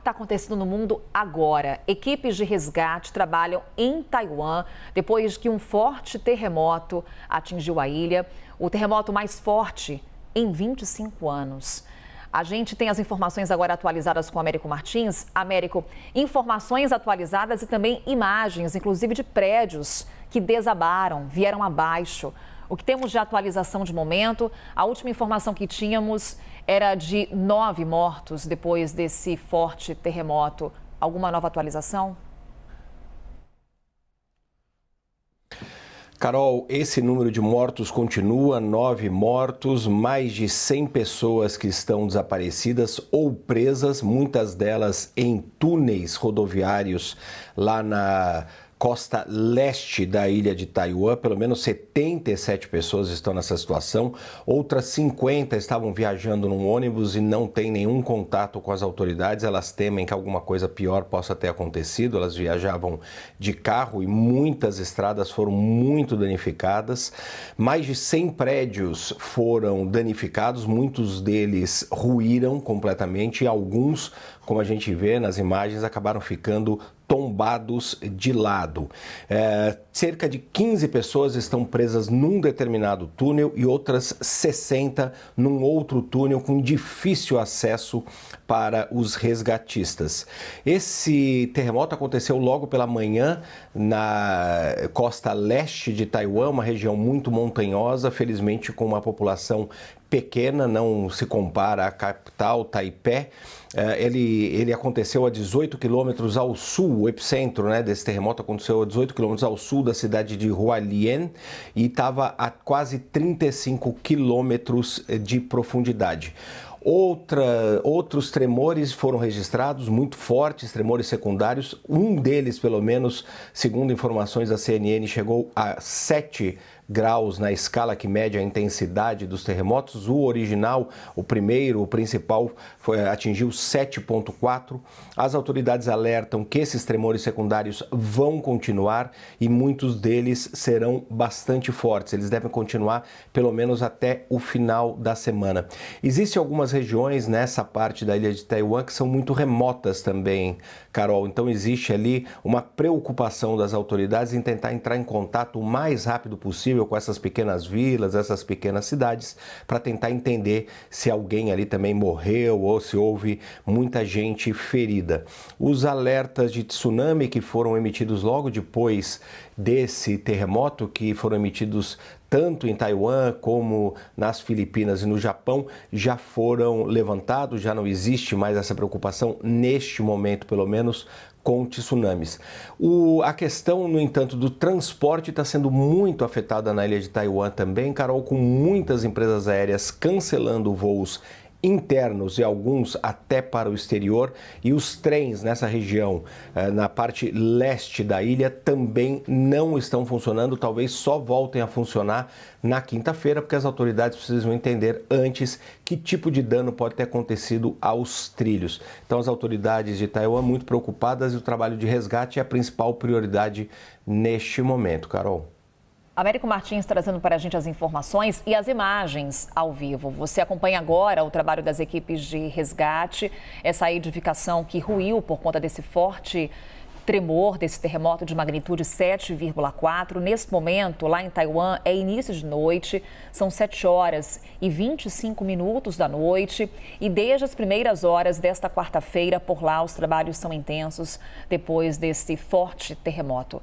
Está acontecendo no mundo agora. Equipes de resgate trabalham em Taiwan depois que um forte terremoto atingiu a ilha, o terremoto mais forte em 25 anos. A gente tem as informações agora atualizadas com o Américo Martins. Américo, informações atualizadas e também imagens, inclusive de prédios que desabaram, vieram abaixo. O que temos de atualização de momento, a última informação que tínhamos era de 9 mortos depois desse forte terremoto. Alguma nova atualização? Carol, esse número de mortos continua, 9 mortos, mais de 100 pessoas que estão desaparecidas ou presas, muitas delas em túneis rodoviários lá na costa leste da ilha de Taiwan. Pelo menos 77 pessoas estão nessa situação. Outras 50 estavam viajando num ônibus e não têm nenhum contato com as autoridades. Elas temem que alguma coisa pior possa ter acontecido. Elas viajavam de carro e muitas estradas foram muito danificadas. Mais de 100 prédios foram danificados, muitos deles ruíram completamente e alguns, como a gente vê nas imagens, acabaram ficando tombados de lado. Cerca de 15 pessoas estão presas num determinado túnel e outras 60 num outro túnel com difícil acesso para os resgatistas. Esse terremoto aconteceu logo pela manhã na costa leste de Taiwan, uma região muito montanhosa, felizmente com uma população pequena, não se compara à capital, Taipei. Ele aconteceu a 18 quilômetros ao sul, o epicentro desse terremoto aconteceu a 18 quilômetros ao sul da cidade de Hualien e estava a quase 35 quilômetros de profundidade. Outros tremores foram registrados, muito fortes, tremores secundários. Um deles, pelo menos, segundo informações da CNN, chegou a 7 graus na escala que mede a intensidade dos terremotos. O original, o primeiro, o principal, atingiu 7,4. As autoridades alertam que esses tremores secundários vão continuar e muitos deles serão bastante fortes. Eles devem continuar pelo menos até o final da semana. Existem algumas regiões nessa parte da ilha de Taiwan que são muito remotas também, Carol. Então existe ali uma preocupação das autoridades em tentar entrar em contato o mais rápido possível com essas pequenas vilas, essas pequenas cidades, para tentar entender se alguém ali também morreu ou se houve muita gente ferida. Os alertas de tsunami que foram emitidos logo depois desse terremoto, que foram emitidos tanto em Taiwan como nas Filipinas e no Japão, já foram levantados, já não existe mais essa preocupação neste momento, pelo menos, com tsunamis. A questão, no entanto, do transporte está sendo muito afetada na ilha de Taiwan também, Carol, com muitas empresas aéreas cancelando voos internos e alguns até para o exterior, e os trens nessa região, na parte leste da ilha, também não estão funcionando, talvez só voltem a funcionar na quinta-feira, porque as autoridades precisam entender antes que tipo de dano pode ter acontecido aos trilhos. Então as autoridades de Taiwan muito preocupadas e o trabalho de resgate é a principal prioridade neste momento, Carol. Américo Martins trazendo para a gente as informações e as imagens ao vivo. Você acompanha agora o trabalho das equipes de resgate, essa edificação que ruiu por conta desse forte tremor, desse terremoto de magnitude 7,4. Nesse momento, lá em Taiwan, é início de noite, são 7 horas e 25 minutos da noite. E desde as primeiras horas desta quarta-feira, por lá, os trabalhos são intensos depois desse forte terremoto.